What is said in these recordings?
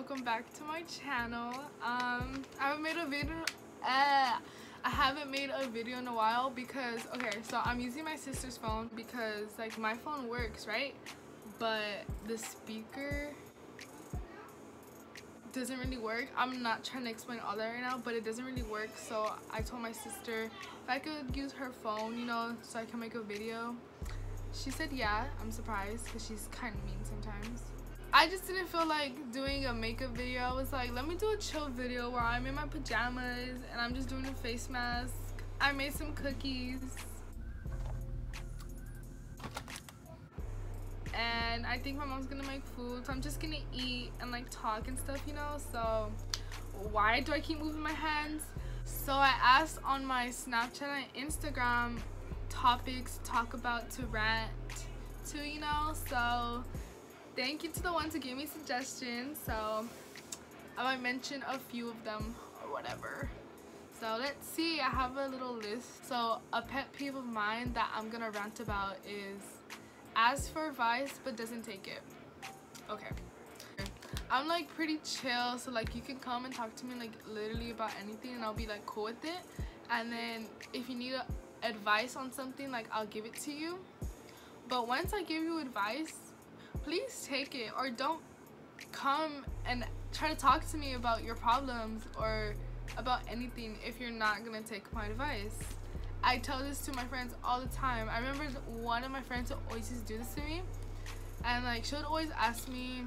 welcome back to my channel. I haven't made a video in a while because so I'm using my sister's phone because like my phone works, right? But the speaker doesn't really work. I'm not trying to explain all that right now, but it doesn't really work. So I told my sister if I could use her phone, you know, so I can make a video. She said yeah. I'm surprised because she's kind of mean sometimes. I just didn't feel like doing a makeup video. I was like, let me do a chill video where I'm in my pajamas and I'm just doing a face mask. I made some cookies. And I think my mom's gonna make food, so I'm just gonna eat and like talk and stuff, you know. So why do I keep moving my hands? So I asked on my Snapchat and Instagram topics to talk about to rant to, you know. So thank you to the ones who gave me suggestions. So I might mention a few of them or whatever. So let's see. I have a little list. So a pet peeve of mine that I'm gonna rant about is asks for advice but doesn't take it. Okay, I'm like pretty chill, so like you can come and talk to me like literally about anything and I'll be like cool with it. And then if you need advice on something, like I'll give it to you. But once I give you advice, please take it, or don't come and try to talk to me about your problems or about anything if you're not gonna take my advice. I tell this to my friends all the time. I remember one of my friends would always used to do this to me, and like she would always ask me,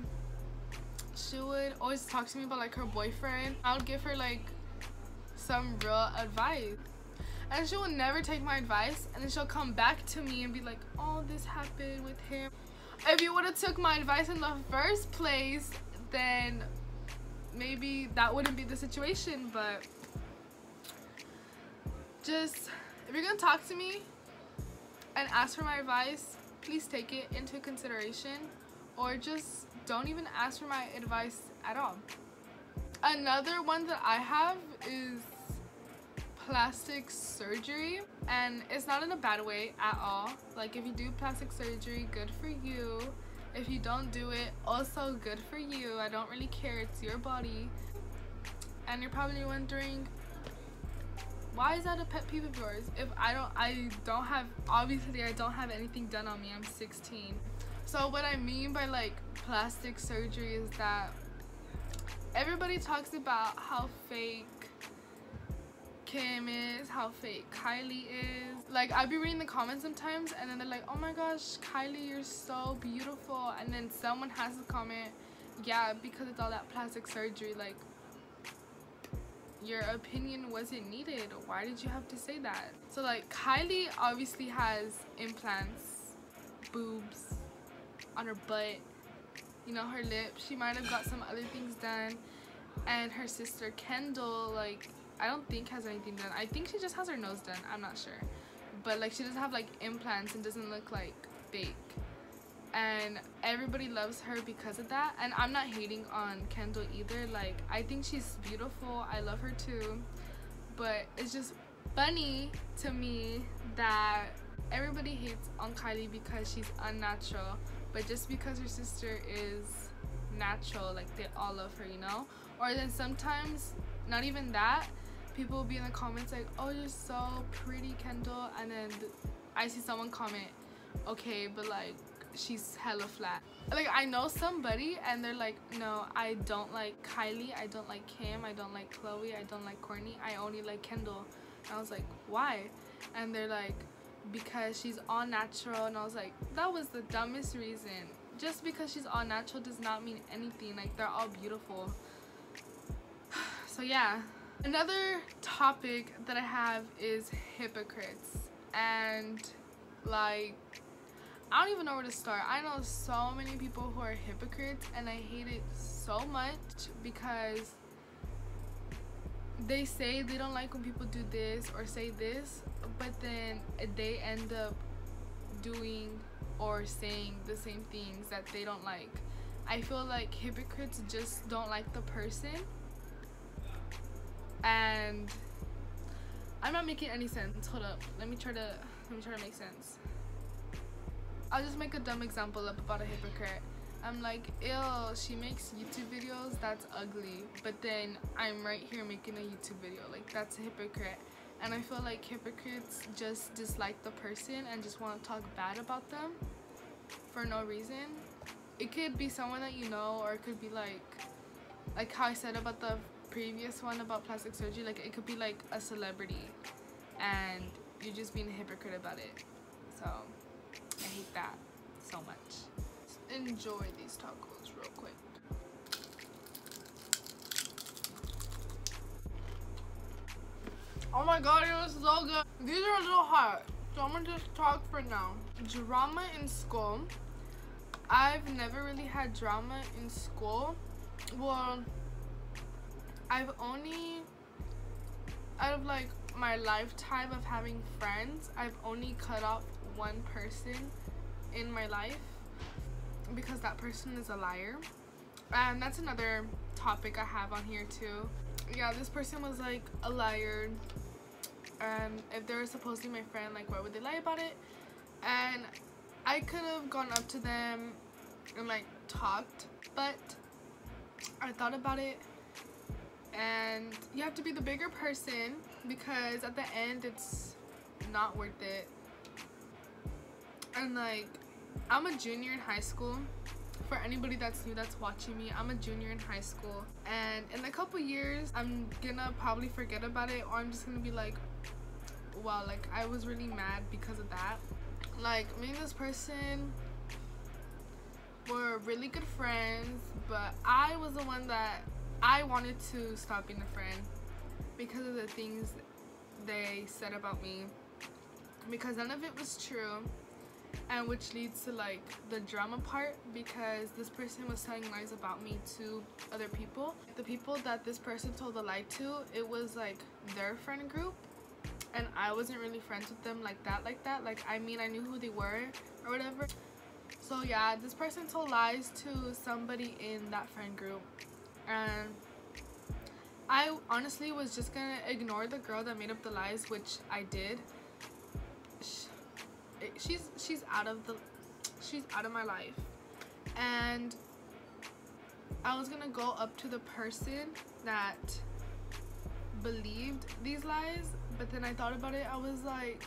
she would always talk to me about like her boyfriend. I would give her like some real advice and she will never take my advice, and then she'll come back to me and be like, oh, this happened with him. If you would have took my advice in the first place, then maybe that wouldn't be the situation. But just, if you're gonna talk to me and ask for my advice, please take it into consideration, or just don't even ask for my advice at all. Another one that I have is plastic surgery, and it's not in a bad way at all. Like if you do plastic surgery, good for you. If you don't do it, also good for you. I don't really care, it's your body. And you're probably wondering, why is that a pet peeve of yours? If I don't have, obviously I don't have anything done on me. I'm 16. So what I mean by like plastic surgery is that everybody talks about how fake Kim is, how fake Kylie is. Like I'd be reading the comments sometimes and then they're like, oh my gosh, Kylie, you're so beautiful. And then someone has to comment, yeah, because it's all that plastic surgery. Like, your opinion wasn't needed. Why did you have to say that? So like Kylie obviously has implants, boobs, on her butt, you know, her lips. She might have got some other things done. And her sister Kendall, like, I don't think has anything done. I think she just has her nose done. I'm not sure. But like she doesn't have like implants and doesn't look like fake. And everybody loves her because of that. And I'm not hating on Kendall either. Like, I think she's beautiful. I love her too. But it's just funny to me that everybody hates on Kylie because she's unnatural. But just because her sister is natural, like they all love her, you know? Or then sometimes, not even that, people will be in the comments like, oh, you're so pretty, Kendall. And then I see someone comment, okay, but like she's hella flat. Like I know somebody and they're like, no, I don't like Kylie, I don't like Kim, I don't like Chloe, I don't like Courtney, I only like Kendall. And I was like, why? And they're like, because she's all natural. And I was like, that was the dumbest reason. Just because she's all natural does not mean anything. Like, they're all beautiful. So yeah, another topic that I have is hypocrites. And like, I don't even know where to start. I know so many people who are hypocrites and I hate it so much because they say they don't like when people do this or say this, but then they end up doing or saying the same things that they don't like. I feel like hypocrites just don't like the person. And I'm not making any sense. Hold up. Let me try to make sense. I'll just make a dumb example up about a hypocrite. I'm like, ew, she makes YouTube videos, that's ugly. But then I'm right here making a YouTube video. Like, that's a hypocrite. And I feel like hypocrites just dislike the person and just want to talk bad about them for no reason. It could be someone that you know, or it could be like how I said about the previous one about plastic surgery. Like, it could be like a celebrity and you're just being a hypocrite about it. So I hate that so much. Enjoy these tacos real quick. Oh my god, it was so good. These are a little hot, so I'm gonna just talk for now. Drama in school. I've never really had drama in school. Well, I've only, out of like my lifetime of having friends, I've only cut off one person in my life because that person is a liar. And that's another topic I have on here too. Yeah, this person was like a liar, and if they were supposedly my friend, like, why would they lie about it? And I could have gone up to them and like talked, but I thought about it, and you have to be the bigger person because at the end it's not worth it. And like, I'm a junior in high school. For anybody that's new that's watching me, I'm a junior in high school, and in a couple years I'm gonna probably forget about it, or I'm just gonna be like, wow, like, I was really mad because of that. Like, me and this person were really good friends, but I was the one that I wanted to stop being a friend because of the things they said about me, because none of it was true. And which leads to like the drama part, because this person was telling lies about me to other people. The people that this person told a lie to, it was like their friend group, and I wasn't really friends with them like that. Like, I mean, I knew who they were or whatever. So yeah, this person told lies to somebody in that friend group, and I honestly was just gonna ignore the girl that made up the lies, which I did. She's out of my life, and I was gonna go up to the person that believed these lies, but then I thought about it. I was like,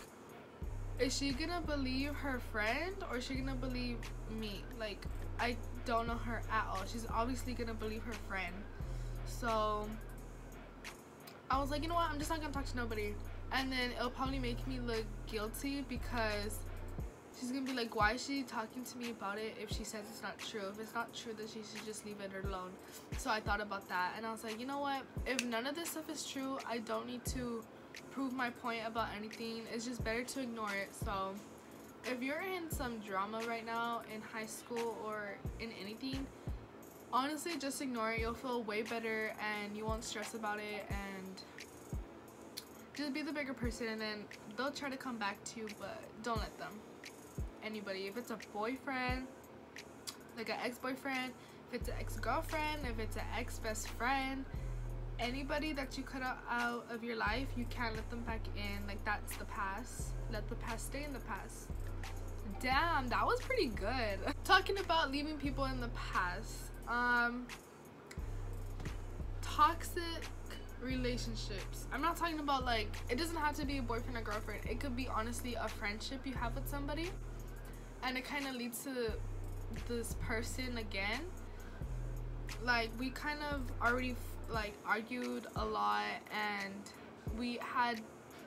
is she gonna believe her friend, or is she gonna believe me? Like, I don't know her at all. She's obviously gonna believe her friend. So I was like, you know what, I'm just not gonna talk to nobody. And then it'll probably make me look guilty, because she's gonna be like, why is she talking to me about it if she says it's not true? If it's not true, then she should just leave it alone. So I thought about that, and I was like, you know what, if none of this stuff is true, I don't need to prove my point about anything. It's just better to ignore it. So if you're in some drama right now in high school or in anything, honestly, just ignore it. You'll feel way better and you won't stress about it, and just be the bigger person, and then they'll try to come back to you, but don't let them. Anybody, if it's a boyfriend, like an ex-boyfriend, if it's an ex-girlfriend, if it's an ex-best friend, anybody that you cut out of your life, you can't let them back in. Like, that's the past. Let the past stay in the past. Damn, that was pretty good. Talking about leaving people in the past, toxic relationships. I'm not talking about, like, it doesn't have to be a boyfriend or girlfriend. It could be honestly a friendship you have with somebody, and it kind of leads to this person again. Like, we kind of already like argued a lot, and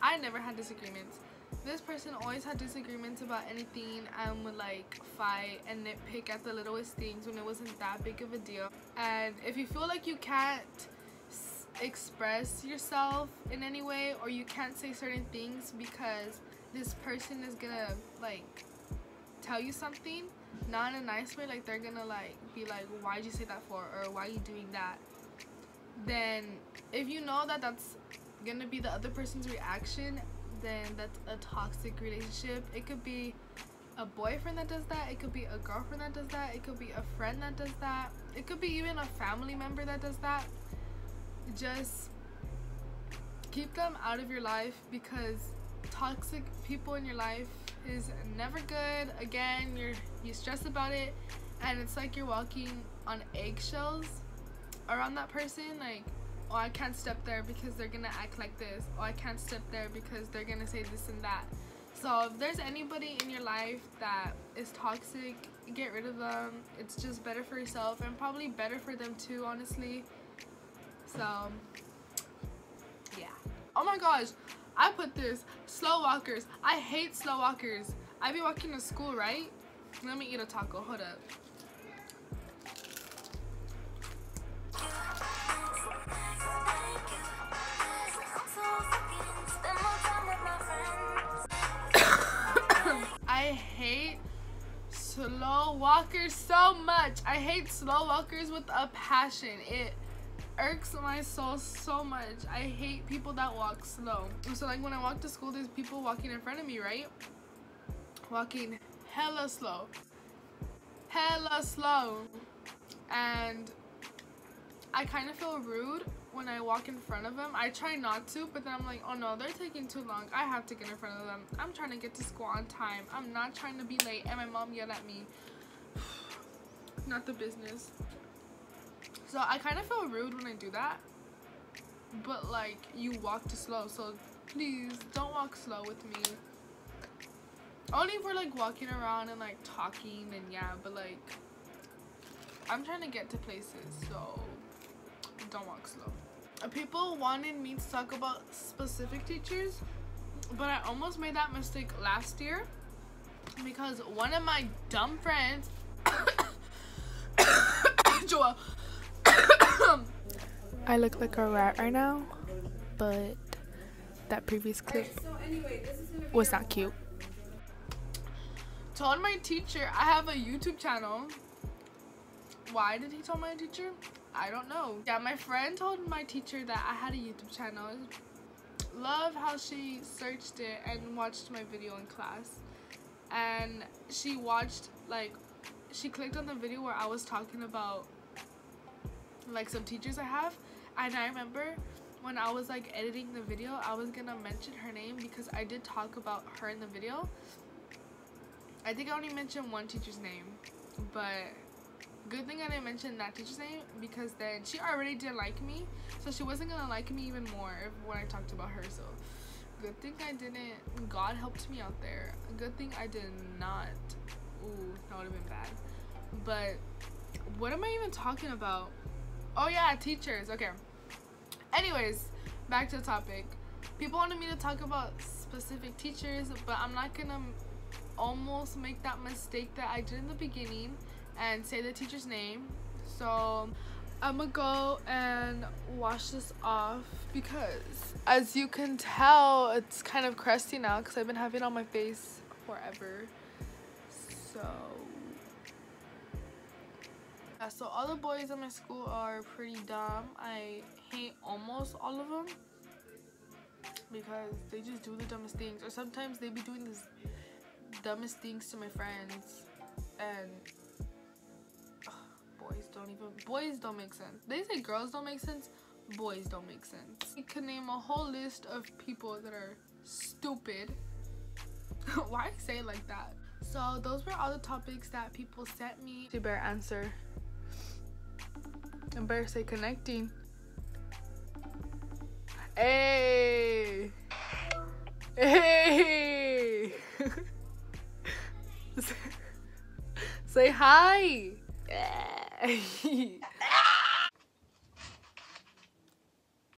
I never had disagreements. This person always had disagreements about anything, and would like fight and nitpick at the littlest things when it wasn't that big of a deal. And if you feel like you can't express yourself in any way, or you can't say certain things because this person is gonna like tell you something, not in a nice way, like they're gonna like be like, why'd you say that for, or why are you doing that, then if you know that that's gonna be the other person's reaction, then that's a toxic relationship. It could be a boyfriend that does that, it could be a girlfriend that does that, it could be a friend that does that, it could be even a family member that does that. Just keep them out of your life, because toxic people in your life is never good. Again, you stress about it, and it's like you're walking on eggshells around that person. Like, oh, I can't step there because they're gonna act like this. Oh, I can't step there because they're gonna say this and that. So if there's anybody in your life that is toxic, get rid of them. It's just better for yourself and probably better for them too, honestly. So yeah. Oh my gosh, I put this slow walkers. I hate slow walkers. I be walking to school, right? Let me eat a taco. Hold up. I hate slow walkers so much. I hate slow walkers with a passion. It irks my soul so much. I hate people that walk slow. So like when I walk to school, there's people walking in front of me, right? Walking hella slow. Hella slow. And I kind of feel rude when I walk in front of them. I try not to, but then I'm like, oh no, they're taking too long. I have to get in front of them. I'm trying to get to school on time. I'm not trying to be late and my mom yelled at me. Not the business. So I kind of feel rude when I do that. But like, you walk too slow, so please don't walk slow with me. Only if we're like walking around and like talking and yeah, but like I'm trying to get to places, so don't walk slow. People wanted me to talk about specific teachers, but I almost made that mistake last year because one of my dumb friends Joel, I look like a rat right now, but that previous clip was not cute. Told my teacher I have a YouTube channel. Why did he tell my teacher? I don't know. Yeah, my friend told my teacher that I had a YouTube channel. Love how she searched it and watched my video in class. And she watched, like, she clicked on the video where I was talking about, like, some teachers I have. And I remember when I was, like, editing the video, I was gonna mention her name because I did talk about her in the video. I think I only mentioned one teacher's name, but good thing I didn't mention that teacher's name because then she already didn't like me, so she wasn't gonna like me even more when I talked about her. So good thing I didn't. God helped me out there. Good thing I did not. Ooh, that would have been bad. But what am I even talking about? Oh yeah, teachers. Okay, anyways, back to the topic. People wanted me to talk about specific teachers, but I'm not gonna almost make that mistake that I did in the beginning and say the teacher's name. So I'm gonna go and wash this off because as you can tell, it's kind of crusty now because I've been having it on my face forever. So yeah, so all the boys in my school are pretty dumb. I hate almost all of them because they just do the dumbest things, or sometimes they be doing this dumbest things to my friends. And boys don't make sense. They say girls don't make sense, boys don't make sense. You can name a whole list of people that are stupid. Why I say it like that? So those were all the topics that people sent me. You better answer. And better say connecting. Hey, hey. Say hi.